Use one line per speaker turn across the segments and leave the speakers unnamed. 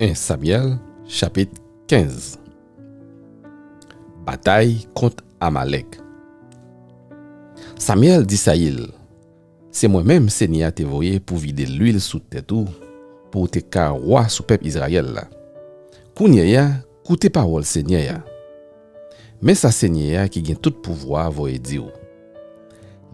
1 Samuel, chapitre 15. Bataille contre Amalek. Samuel dit Saïl, c'est moi-même Seigneur te voyé pour vider l'huile sous tête ou pour te ka roi sous peuple Israël là. Kounye ya, koute parole Seigneur ya. Mais sa Seigneur qui gen tout pouvoir voye di ou.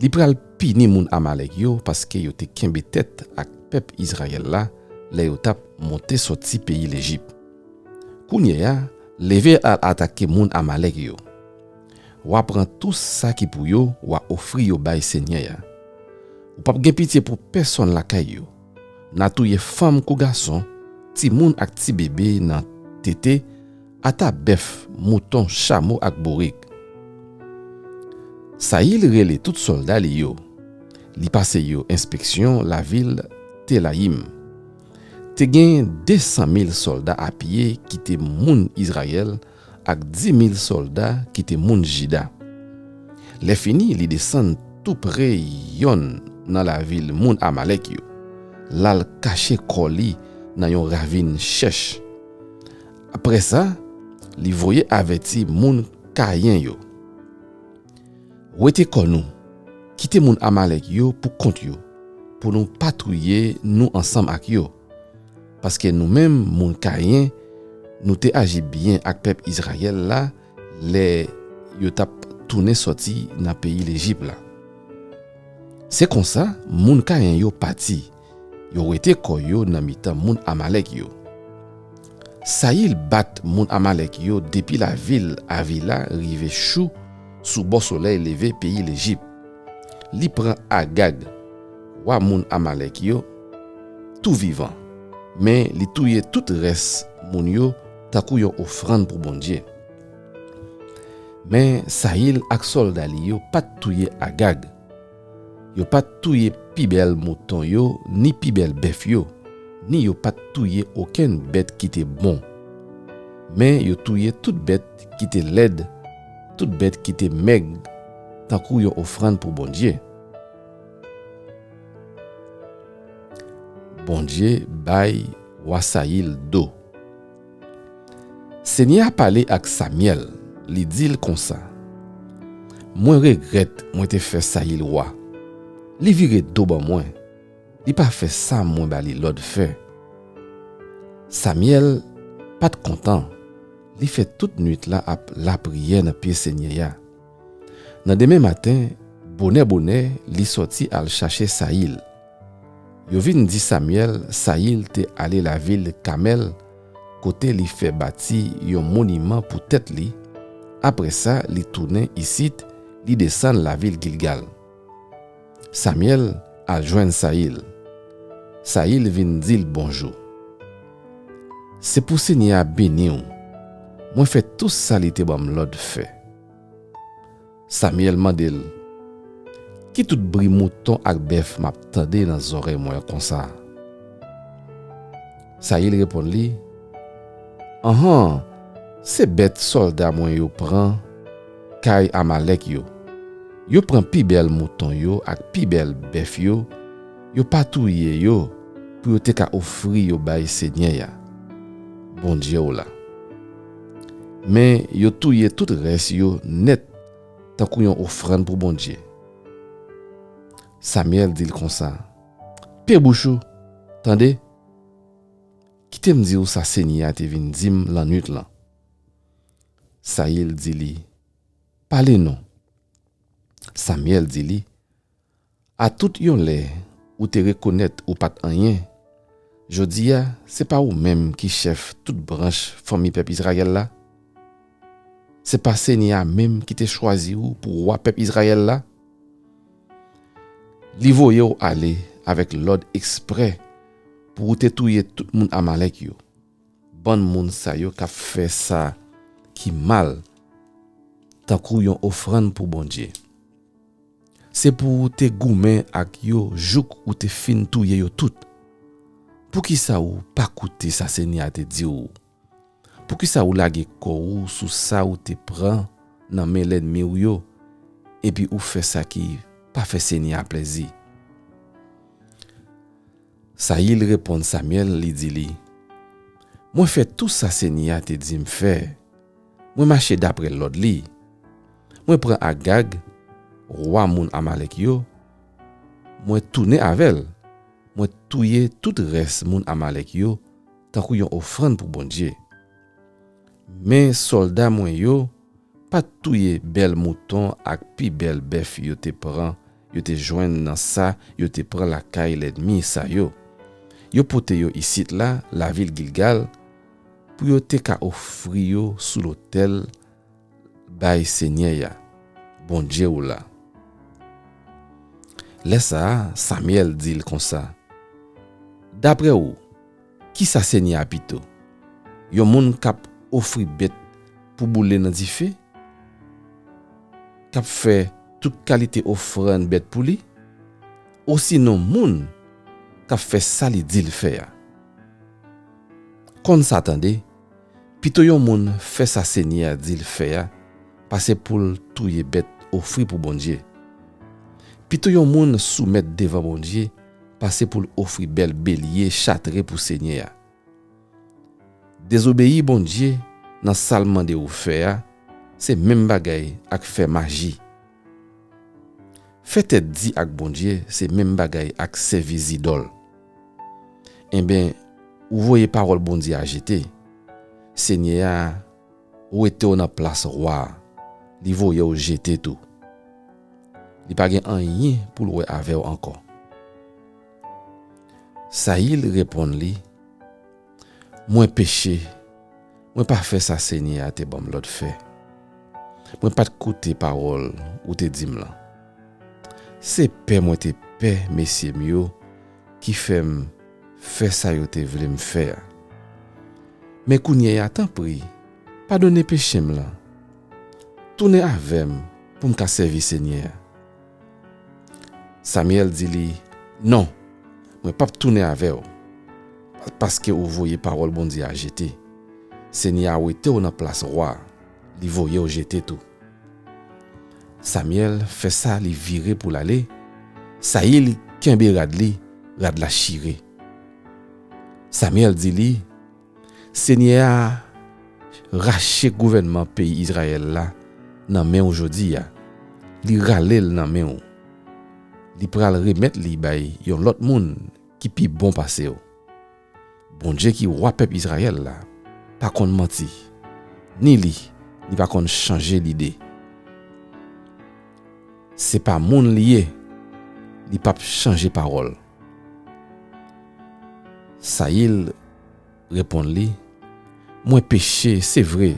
Li pral pini moun Amalek yo parce que yo te kembe tête ak peuple Israël là, le yo tap monter sorti pays l'Égypte. Kounye ya, leve al attaquer moun Amalek yo. Wa prend tout ça qui pour yo, wa offri yo bay Seigneur ya. Ou pas gen pitié pour personne la kay yo. Na touye femme kou garçon, ti moun ak ti bébé nan tété, ata bœuf, mouton, chameau ak borik. Saïl rele tout soldat li yo. Li passe yo inspection la ville Telaïm. Te gen 200 000 soldats à pied qui te moun Israël ak 10 000 soldats qui te moun Jida. Le fini li descend tout près yon dans la ville moun Amalek yo. Lal caché koli dans yon ravine chèche. Après ça, li voye averti moun Kayen yo. Wete kon nou, kite moun Amalek yo pour compte yo, pour nous patrouiller nous ensemble ak yo. Parce que nous-mêmes, moun Kayen, nous te agi bien ak peuple Israël là, les yo tap tourné sorti dans pays l'Égypte là. C'est comme ça, moun Kayen yo parti. Yo rete koyo nan mitan moun Amalek yo. Saïl bat moun Amalek yo depuis la ville Avila rive chou sous bon soleil levé pays l'Égypte. Li prend Agag, wa moun Amalek yo, tout vivant. Mais li touye tout reste moun yo takou yon offrande pour bon Dieu. Mais Saïl ak soldat li yo pas touye Agag. Yo pas touye pi bel mouton yo, ni pi bel bœuf yo, ni yo pas touye aucune bête qui était bon. Mais yo touye toute bête qui était laide, toute bête qui était maigre, tant kou yon offrande pour bon Dieu. Bon Dieu bay wa Saïl do. Seigneur a parlé ak Samuel, li dil comme ça. Moi regrette moi te fait Saïl roi. Li vire do ban moi. Li pas fait ça moi bali l'autre fait. Samuel pas content. Li fait toute nuit là la prière dans pied Seigneur ya. Dans demain matin, bonnet li sorti al chercher Saïl. Yo vin di Samuel, Saïl te allé la ville Kamel, côté li fait bâti yon monument pour tête li. Après ça, li tourne ici, li descend la ville Gilgal. Samuel a joint Saïl. Saïl vin dire bonjour. C'est pour Seigneur béni ou. Moi fait tout ça li te bam l'autre fait. Samuel mandel. Qui tout bri mouton ak bœuf m'a tande dans oreille moi comme ça. Saïl répond li. C'est bête soldat moi yo prend kay Amalek yo. Yo prend pi bel mouton yo ak pi bel bœuf yo, yo patouye yo pour te ka offri yo bay Seigneur ya. Bon Dieu là. Mais yo touye tout reste yo net tant kou yon offrande pour bon Dieu. Samuel dit comme ça. Père Bouchou, tendez. Qui te me dit ou sa Seigneur te vin dim la nuit là. Saïl dit li. Parlez non. Samuel dit li. A tout yon lè ou te reconnaître ou pas rien. Jodi ya, c'est pas ou même qui chef toute branche famille peuple Israël là. C'est pas Seigneur même qui te choisi ou pour roi peuple Israël là. Li voye ou aller avec l'ordre exprès pour te touyer tout moun Amalek yo. Bon moun sa yo ka fait ça qui mal tant kou yon offrande pour bon Dieu. C'est pour te goumen ak yo jouk ou te fin touye yo tout. Pour qui ça ou pas coûter sa Seigneur te di ou. Pour qui ça ou lage korou sous ça ou te prend nan men l'ennemi ou yo et puis ou fait ça qui pas fait Seigneur plaisir. Saïl répond Samuel li dit li. Moi fait tout ça Seigneur te dit me faire. Moi marcher d'après l'ordre li. Moi prend Agag, roi moun Amalek yo, moi tourner avec. Moi touyer tout reste moun Amalek yo, tant qu'on yon offrande pour bon Dieu. Mais soldats moi yo pas touyer bel mouton ak pi bel bœuf yo te prend, yo te joindre dans ça, yo te prend la caille l'ennemi ça yo. Yo pote yo ici là, la ville Gilgal, pour yo te ka offrir yo sous l'autel bay Seigneur ya, bon Dieu ou là. Laisse ça, Samuel dit comme ça. D'après ou, qui ça Seigneur apito? Yon moun kap offri bête pour boule dans di fè? Kap fait toute qualité offrande bête pour li? Ou sinon moun kap fait ça li dit le faire. Kon s'attendait, pito yon moun fait ça Seigneur dit le faire, parce pour touyer bête offri pour bon Dieu. Pito yon moun soumettre devant bon Dieu, parce pour offrir bel bélier châtré pour Seigneur. Désobéir bon Dieu dans salement de ou faire, c'est même bagay ak fait magie. Fait tête dit ak bon Dieu, c'est même bagay ak servir idole. Eh bien, ou voyez parole bon Dieu agité. Seigneur, ou était en place roi, li voye ou jeter tout. Li pa gen rien pour le avec encore. Saïl répond li, moi péché, moi pas fait ça Seigneur te bon l'autre fait. Moi pas écouter parole ou te dim là. C'est paix moi te paix messieurs mieux qui fait ça yo te vle me faire. Mais kounye a tant pris, pardonner péché là. Tourner avec pour me servir Seigneur. Samuel dit li, non, moi pas tourner avec vous. Parce que vous voyez parole bon Dieu a jeté. Seigneur ou était en place roi, li voye ou jeté tout. Samuel fait ça, li viré pour l'aller. Ça y est, li kembe rad la chire. Samuel dit li, Seigneur raché gouvernement pays Israël là nan main aujourd'hui ya. Li ralel nan main ou. Li pral remettre li bay yon lot moun qui pi bon passé ou. Bon Dieu qui roi peuple Israël là, pas kon menti. Ni pas kon changer l'idée. C'est pas moun lié, li pas changer parole. Saïl répond li, moi péché, c'est vrai,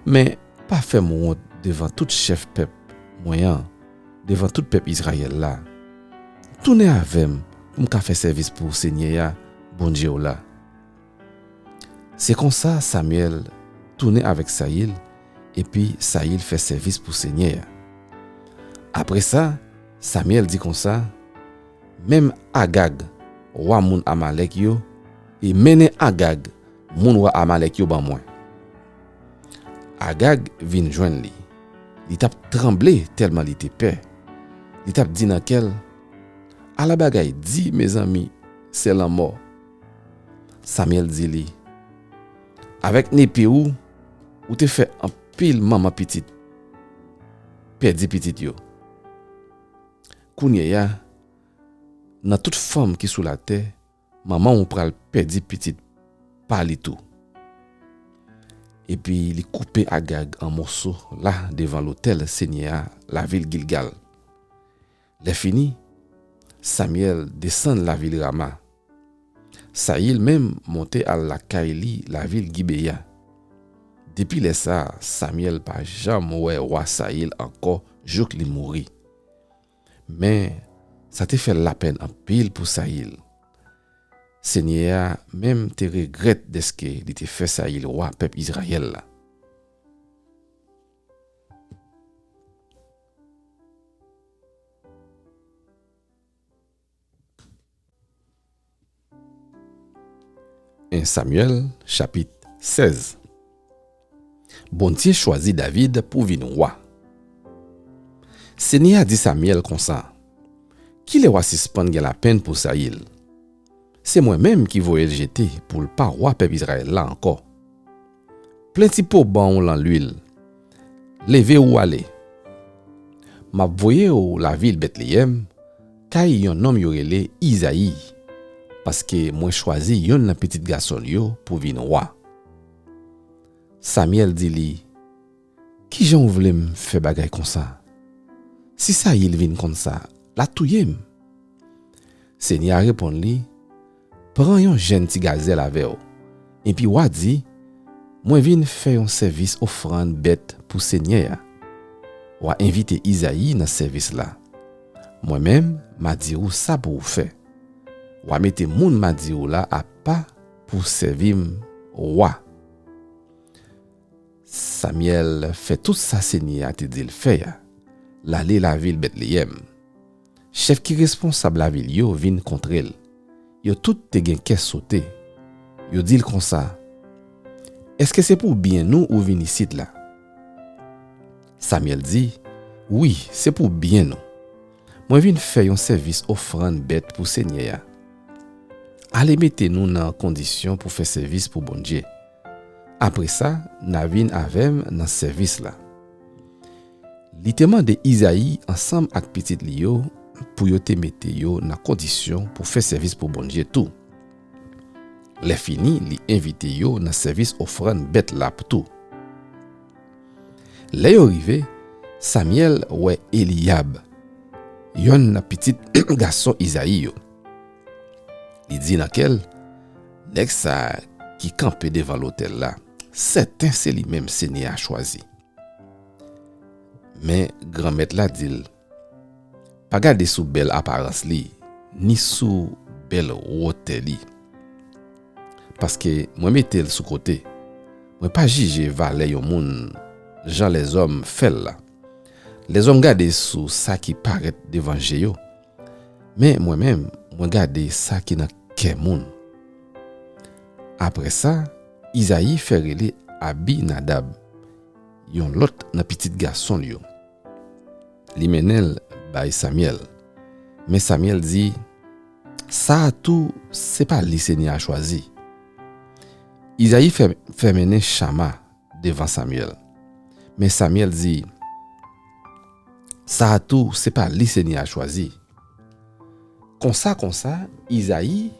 mais pas fait mon honte devant tout chef peuple moyen, devant tout peuple Israël là. Tourner avec pour me faire service pour Seigneur, bon Dieu là. C'est comme ça Samuel tourne avec Saïl et puis Saïl fait service pour Seigneur. Après ça, Samuel dit comme ça, même Agag, roi moun Amalek yo, et mene Agag, moun roi Amalek yo ban moi. Agag vin joindre li. Li tap tremblé tellement li te peur. Li tap dit nan kel, à la bagay dit mes amis, c'est la mort. Samuel dit li, avec nepe ou te fait un pile maman petite, perdi petite yo. Kounye ya, dans toute femme qui sous la terre, maman on pral perdi petite pali tout. Et puis il coupé Agag en morceaux là devant l'autel Seigneur, la ville Gilgal. Les fini, Samuel descend la ville Rama. Saïl même monté à la Kaili, la ville Gibéa. Depuis les ça, Samuel pas jamais ouais roi Saïl encore jour qu'il mourit. Mais ça te fait la peine en pile pour Saïl. Seigneur même te regrette de ce qu'il te fait Saïl roi peuple Israël là. Samuel chapitre 16. Bon Dieu choisit David pour venir roi. Seigneur dit Samuel comme ça, qui le roi suspend la peine pour Saïl. c'est moi-même qui voyais le jeter pour le pas roi peuple Israël là encore. Plein ti pot ban lan l'huile. Levez ou aller. M'a voyé ou la ville Bethléem, kay yon homme yorele Isaïe, parce que moi choisi yon nan petit garçon yo pour vin roi. Samuel dit li, qui j'en voulait me faire bagay comme ça? Si ça il vin comme ça, la touyem. Seigneur répond li, prends yon jeune ti gazelle avec ou. Et puis wa dit, moi vin faire un service offrande bête pour Seigneur. Wa invité Isaïe dans service là. Moi-même m'a dit ou ça pour faire. Wa mette moun m'a dit ou là à pas pour servir roi. Samuel fait tout ça Seigneur te dit le faire. L'aller la ville Bethléem. Chef qui responsable la ville yo vin contre elle. Yo tout te gen kè sauté. Yo dit comme ça. Est-ce que c'est pour bien nous ou vin ici là? Samuel dit, oui, c'est pour bien nous. Moi vin faire un service offrande bête pour Seigneur. Allez mettez nous dans condition pour faire service pour bon Dieu. Après ça, n'a vin avem dans service là. Littéralement de Isaïe ensemble avec petit Lio pour yo te mette yo dans condition pour faire service pour bon Dieu tout. Les fini li invite yo dans service offrande bête là pour tout. Les yo arrivé, Samuel ouais Eliab. Yon petit garçon Isaïe yo. Il dit naquel nèg ça qui campait devant l'autel là, certain c'est lui-même Seigneur a choisi. Mais grand-maître la dit pas garder sous belle apparence li, ni sous belle route li. Parce que moi mettel sous côté. Moi pas juger valet yon moun, Jean les hommes fait là. Les hommes gardent sous ça qui paraît devant yo. Mais moi-même, moi garder ça qui dans cœur moun. Après ça, Isaïe fait relé Abinadab. Yon l'autre nan petit garçon yo. Li menel bay Samuel. Mais Samuel dit ça tout c'est pas li Seigneur a choisi. Isaïe fait mener Chama devant Samuel. Mais Samuel dit ça tout c'est pas li Seigneur a choisi. Comme ça, Isaïe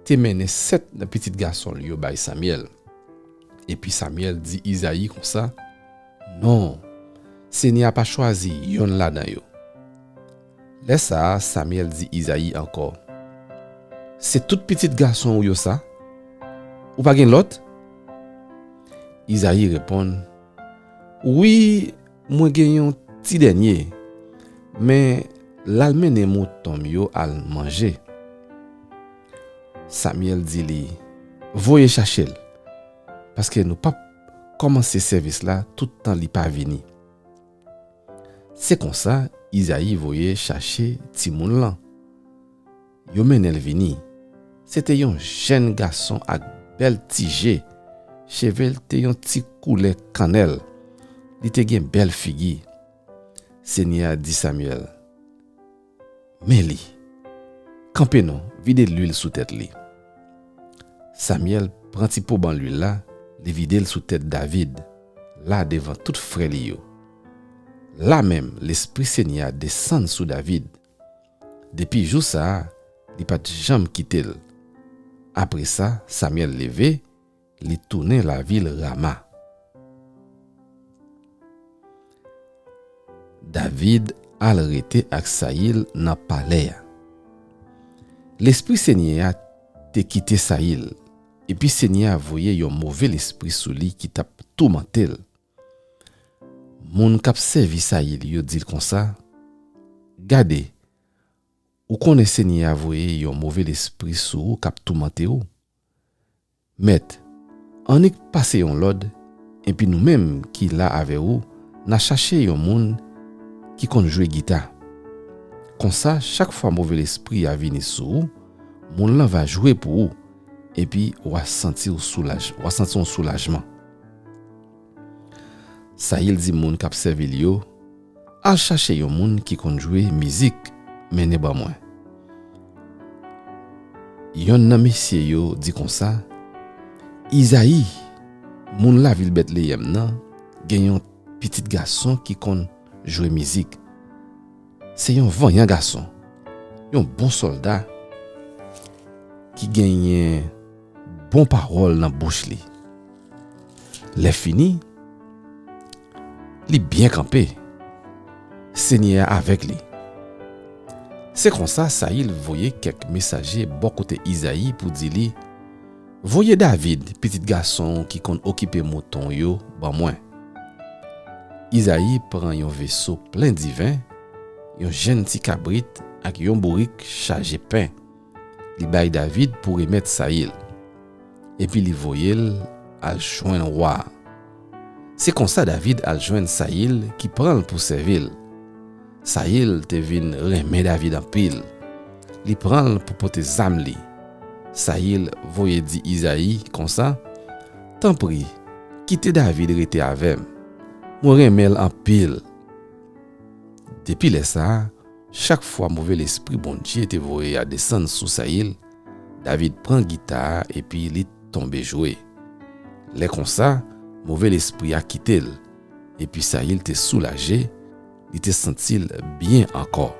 te mené 7 petits garçons yo bay Samuel. Et puis Samuel dit Isaïe comme ça, non, Seigneur a pas choisi yon là dans yo. Laisse ça, Samuel dit Isaïe encore. C'est tout petit garçon ou yo ça? Ou pas gen l'autre? Isaïe répond, oui, moi gen yon ti dernier, mais l'almene mouton yo al manger. Samuel dit li, voyez chercher parce que nous pas commencer service là tout le temps li pas vini. C'est comme ça Isaïe voyait chercher ti moun lan. Yo menel vini. C'était un jeune garçon avec belle tige, chevel te yon ti couleur cannelle. Li te gen belle figure. Seigneur dit Samuel, mais li, campé non, vide l'huile sous tête li. Samuel prend ti pot ban l'huile là, li vide sous tête David, là devant tout frère li yo. Là même, l'esprit Seigneur descend sous David. Depuis jour ça, li pas jamais quitté. Après ça, Samuel levé, li tourné la ville Rama. David al rete ak Saïl nan palais. L'esprit Seigneur te quitté Saïl, et puis Seigneur voyé yon mauvais esprit sous lui qui t'a tourmenté. Moun k'ap servi Saïl yo dit comme ça, gade, ou connaît Seigneur voyé yon mauvais esprit sous ou k'ap tourmenté ou. Met, on est passé yon l'ode, et puis nous-mêmes qui là avec ou, n'a cherché yon moun qui compte jouer guitare. Comme ça, chaque fois mauvais esprit a vini sous, moun là va jouer pour vous et puis on va sentir un soulagement. Ça il dit moun k'ap servi yo, a chercher yon moun qui compte jouer musique mais ne pas moins. yon nan mesye yo dit comme ça, Isaïe, moun la ville Bethléem nan, gen yon petit garçon qui kon jouer musique. C'est yon vaillant garçon, yon bon soldat qui gagne bon parole dans bouche li. Les fini, li bien campé. Seigneur avec lui. C'est comme ça, Saïl voyait quelques messagers bon côté Isaïe pour dire li, voyez David, petit garçon qui kon occuper mouton yo, ban moi. Isaïe prend un vaisseau plein de vin, un jeune petit cabrit ak yon bourrique chargé pain. Li bay David pour remettre Saïl. Et puis li voyel al joindre roi. C'est comme ça David al joindre Saïl qui prend pour servir. Saïl te vin remet David en pile. Li prend pour porter zam li. Saïl voye dit Isaïe comme ça, tant pris, quitte David rete avec. Moi remel en pile. Depuis le ça, chaque fois mauvais esprit bon Dieu te voye à descendre sous Saïl, David prend guitare et puis il tombe jouer. Les comme ça, mauvais esprit a quitté et puis Saïl te soulagé, il te senti bien encore.